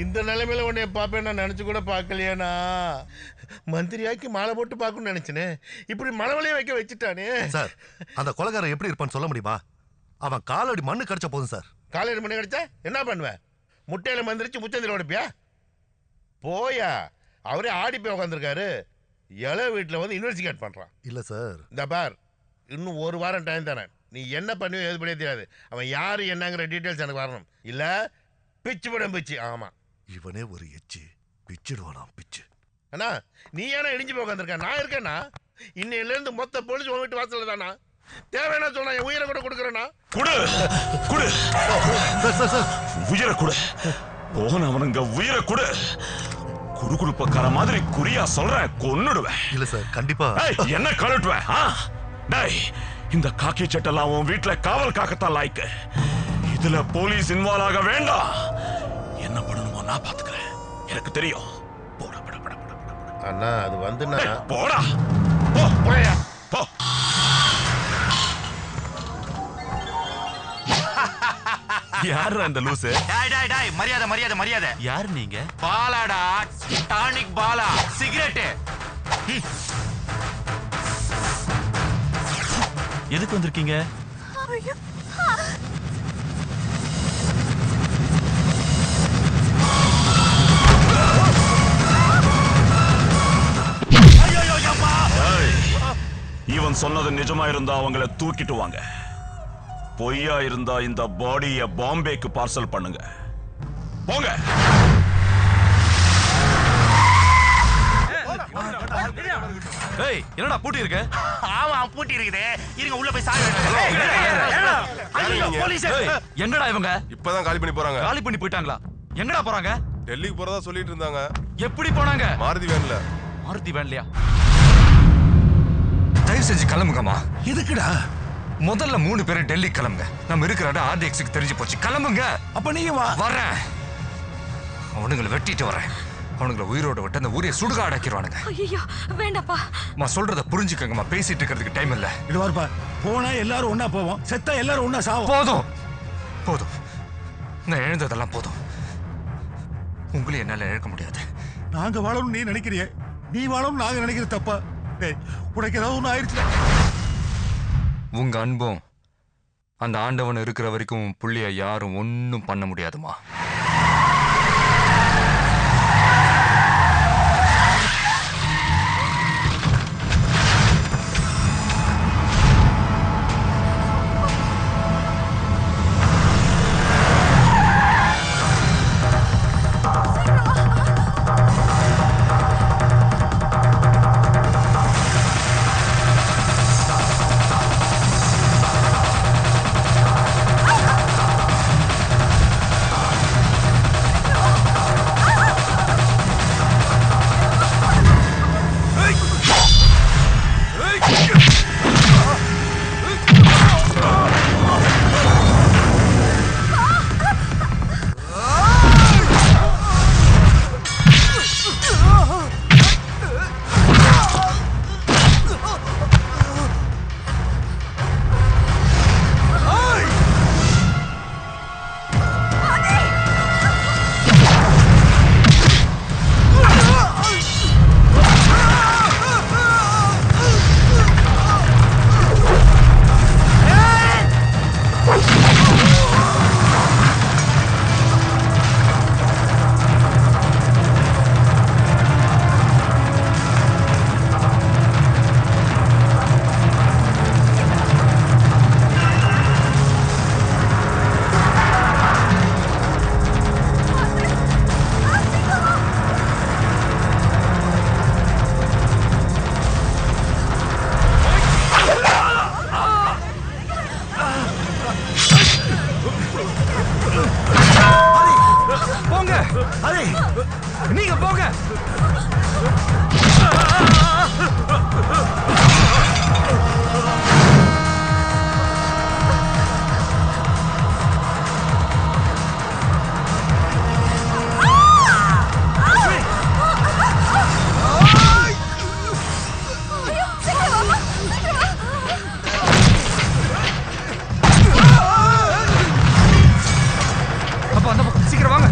இந்த நிலைமையில உன்னை பாப்பேன் நான் நினைச்சு கூட பார்க்கலையானா. மந்திரியாக்கி மாலை போட்டு பார்க்கணும்னு நினைச்சனே, இப்படி மலவலையே வைக்க வச்சுட்டானே. சார், அந்த கொலைகாரன் எப்படி இருப்பான்னு சொல்ல முடியுமா? அவன் காலடி மண்ணு கிடைச்ச போதும் சார். காலடி மண்ணு கிடைச்சா என்ன பண்ணுவேன்? முட்டையில மந்திரிச்சு முச்சந்தில உடைப்பியா? போயா, அவரே ஆடி போய் உட்காந்துருக்காரு. இலை வீட்டில் வந்து இன்வெஸ்டிகேட் பண்றான். இல்ல சார், இந்த பார், இன்னும் ஒரு வாரம் டைம் தரேன். நீ என்ன பண்ணுவோ எது பண்ணியே தெரியாது. அவன் யாரு என்னங்கிற டீட்டெயில்ஸ் எனக்கு வரணும். இல்ல பிச்சு படம் பிச்சு. ஆமா, இவனே ஒரு எச்சி பிச்சுடுவானாம் பிச்சு. அண்ணா, நீ ஏன்னா இடிஞ்சு போய் உட்காந்துருக்க? நான் இருக்கேன்னா. இன்னையில இருந்து மொத்த போலீஸ் உன் வீட்டு வாசல்ல தானா? தேவையான சொன்னா என் உயிரை கூட கொடுக்குறேன்னா? குடு குடு உயிரை குடு. போனவனுங்க உயிரை குடு. குறுகுறுப்பக்கார மாதிரி குறியா சொல்றேன், கொன்னுடுவேன். இல்ல சார், கண்டிப்பா. என்ன கழட்டுவேன்? டேய், இந்த காக்கி சட்டெல்லாம் உன் வீட்டுல காவல் காக்கத்தான் லாய்க்கு. இதுல போலீஸ் இன்வால்வ் ஆக வேண்டாம். என்ன பண்ணணுமோ நான் பாத்துக்கிறேன், எனக்கு தெரியும். போடா போடா போடா போடா. அண்ணா, அது வந்து போடா போ போயா போ. யாரு அந்த லூசு? டாய் டாய் டாய், மரியாதை மரியாதை மரியாதை. யார் நீங்க? Palada, tonic Bala, cigarette. எதுக்கு வந்திருக்கீங்க? இவன் சொன்னது நிஜமா இருந்தா அவங்கள தூக்கிட்டு வாங்க. பொய்யா இருந்தா இந்த பாடிய பாம்பேக்கு பார்சல் பண்ணுங்க. போங்க. ஏய், என்னடா பூட்டி இருக்க? ஆமா, பூட்டி இருக்குது. இருங்க, உள்ள போய் சாவி. போலீஸ். எங்கடா இவங்க? இப்பதான் காலி பண்ணி போறாங்க. காலி பண்ணி போயிட்டாங்களா? எங்கடா போறாங்க? டெல்லிக்கு போறதா சொல்லிட்டு இருந்தாங்க. எப்படி போனாங்க? மாருதி வேன்ல. மாருதி வேன்லயா? தயவு செஞ்சு கிளம்புங்கம்மா. எதுக்குடா? முதல்ல 3 பேரும் டெல்லி கிளம்புங்க. நம்ம இருக்கிற இடம் ஆர்டிஎக்ஸுக்கு தெரிஞ்சு போச்சு. கிளம்புங்க. அப்ப நீங்க வா. வரேன். அவனுங்களை வெட்டிட்டு வரேன். அவனுங்களை உயிரோட விட்டு அந்த ஊரையை சுடுக அடக்கிடுவானுங்க. ஐயோ, வேண்டாப்பா. சொல்றத புரிஞ்சுக்கங்கம்மா. பேசிட்டு இருக்கிறதுக்கு டைம் இல்ல. இது வரப்பா, போனா எல்லாரும் ஒன்னா போவோம், செத்தா எல்லாரும் ஒன்னா சாவோம். போதும் போதும், நான் எழுந்ததெல்லாம் போதும். உங்களை என்னால இழக்க முடியாது. நாங்க வாழணும் நீ நினைக்கிறிய, நீ வாழணும் நாங்க நினைக்கிற தப்பா? டேய், உனக்கு ஏதாவது ஒண்ணு ஆயிடுச்சு. உங்க அன்பும் அந்த ஆண்டவன் இருக்கிற வரைக்கும் புள்ளிய யாரும் ஒன்னும் பண்ண முடியாதுமா. நீங்க போங்க. அப்ப அந்த சீக்கிரம் வாங்க.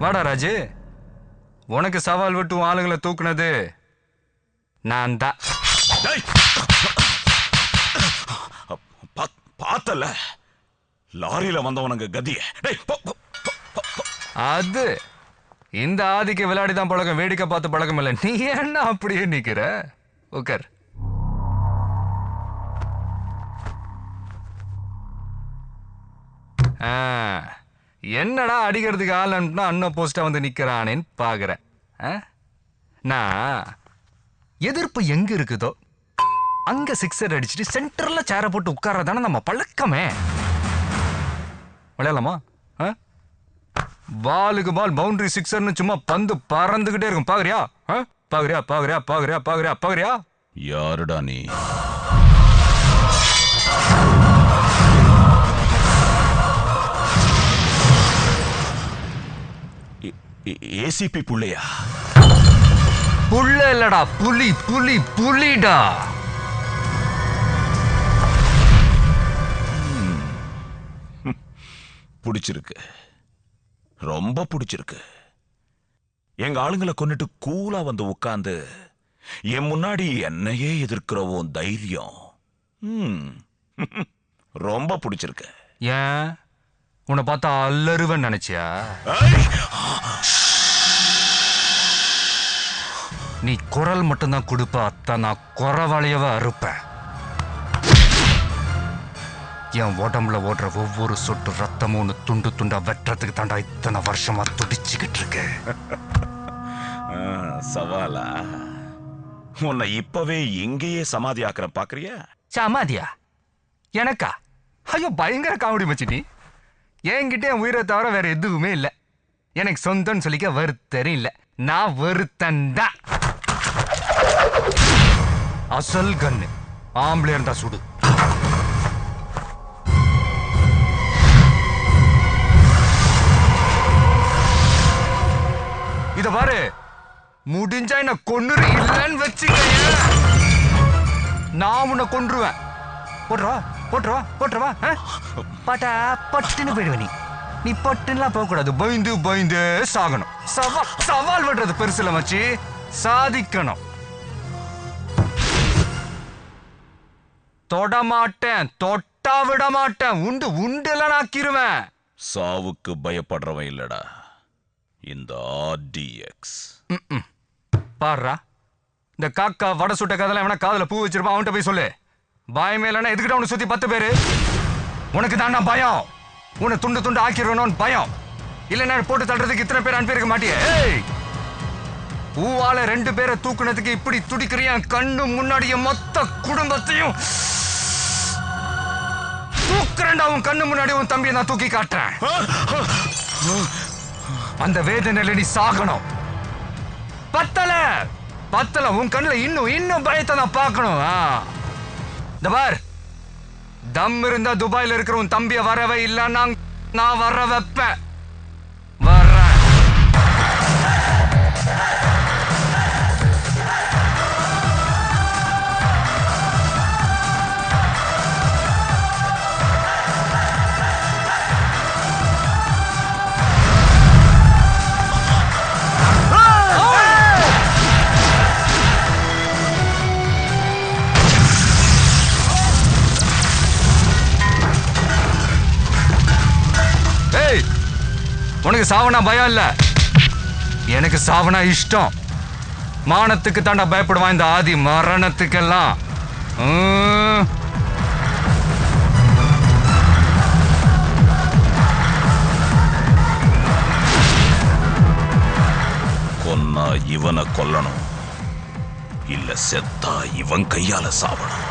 வாடா ராஜு, உனக்கு சவால் விட்டு உன் ஆளுங்களை தூக்குனது நான் தான். டேய், பார்த்தல லாரியில வந்தவனுங்க கதிய. டேய், போ, போ, போ, போ, போ. அது இந்த ஆதிக்க விளையாடி தான் பழக்கம், வேடிக்கை பார்த்து பழக்கம் இல்லை. நீ என்ன அப்படியே நிக்கிற? உட்கார். என்னடா அடிக்கிறதுக்கு ஆள் அனுப்புனா அண்ணன் போஸ்டா வந்து நிக்கிறானேன்னு பாக்குறேன். நான் எதிர்ப்பு எங்க இருக்குதோ அங்க சிக்ஸர் அடிச்சுட்டு சென்டர்ல சேர போட்டு உட்கார்றதானே நம்ம பழக்கமே. விளையாடலாமா? பாலுக்கு பால் பவுண்டரி சிக்ஸர்னு சும்மா பந்து பறந்துகிட்டே இருக்கும். பாக்குறியா? பாக்குறியா பாக்குறியா பாக்குறியா பாக்குறியா பாக்குறியா? யாருடா நீ? ஏசிபி புள்ளையா? புள்ள இல்லடா, புலி புலி புலிடா. பிடிச்சிருக்கு, ரொம்ப பிடிச்சிருக்கு. எங்க ஆளுங்களை கொன்னுட்டு கூலா வந்து உட்கார்ந்து என் முன்னாடி என்னையே எதிர்க்கிற உன் தைரியம் ரொம்ப பிடிச்சிருக்கு. ஏன் உன்னை பார்த்தா அல்லருவன் நினைச்சியா? நீ குரல் மட்டும்தான் கொடுப்ப, அத்தான் நான் குறவளையவ அறுப்பேன். என் உடம்புல ஓடுற ஒவ்வொரு சொட்டு ரத்தமும் துண்டு துண்டா வெட்டுறதுக்கு தாண்டா இத்தனை வருஷமா துடிச்சுக்கிட்டு இருக்கு. சவாலா? உன்னை இப்பவே எங்கேயே சமாதி ஆக்கிற பாக்குறியா? சமாதியா? எனக்கா? ஐயோ, பயங்கர காமெடி மச்சி. நீ என்கிட்ட என் உயிரை தவிர வேற எதுவுமே இல்லை. எனக்கு சொந்தம்னு சொல்லிக்க வருத்தரும் இல்லை. நான் வருத்தந்தான். அசல் கண்ணு ஆம்பளை இருந்தா சுடு. இத பாரு, முடிஞ்சா என்ன கொன்னுரு, இல்லன்னு வச்சுக்க நான் உன்னை கொன்றுவேன். போட்டுருவா போட்டுருவா போட்டுருவா. பாட்டா பட்டுன்னு போயிடுவேன். நீ பட்டுன்னுலாம் போக கூடாது, பயந்து பயந்து சாகணும். சவால் விடுறது பெருசுல மச்சி, சாதிக்கணும். தொட மாட்டேன், தொட்டா விட மாட்டேன். உண்டு உண்டுல நாக்கிருவேன். சாவுக்கு பயப்படுறவன் இல்லடா இந்த ஆர்டிஎக்ஸ். பாருடா, இந்த காக்கா வடை சுட்ட கதெல்லாம் வேணா காதுல பூ வச்சிருப்பான், அவன்கிட்ட போய் சொல்லு. பயமே இல்லைன்னா எதுக்கிட்ட உன்னை சுத்தி 10 பேரு. உனக்கு தாண்டா பயம், உன்னை துண்டு துண்டு ஆக்கிடணும்னு பயம். இல்லைன்னா போட்டு தள்ளுறதுக்கு இத்தனை பேர் அனுப்பியிருக்க மாட்டியே. பூவால 2 பேரை தூக்குனதுக்கு இப்படி துடிக்கிறியா? கண்ணு முன்னாடிய மொத்த குடும்பத்தையும் தூக்குறேன்டா. உன் கண்ணு முன்னாடி உன் தம்பியை நான் தூக்கி காட்டுறேன். அந்த வேதனையில நீ சாகணும். பத்தல பத்தல, உன் கண்ணுல இன்னும் இன்னும் பயத்தை நான் பார்க்கணும். இந்த பார், தம் இருந்தா துபாயில இருக்கிற உன் தம்பிய வரவே இல்ல, நான் வர வைப்பேன். வர்றேன். உனக்கு சாவனா பயம் இல்ல, எனக்கு சாவனா இஷ்டம். மானத்துக்கு தாண்டா பயப்படுவான் இந்த ஆதி, மரணத்துக்கெல்லாம். கொன்னா இவனை கொல்லணும், இல்ல செத்தா இவன் கையால சாவணும்.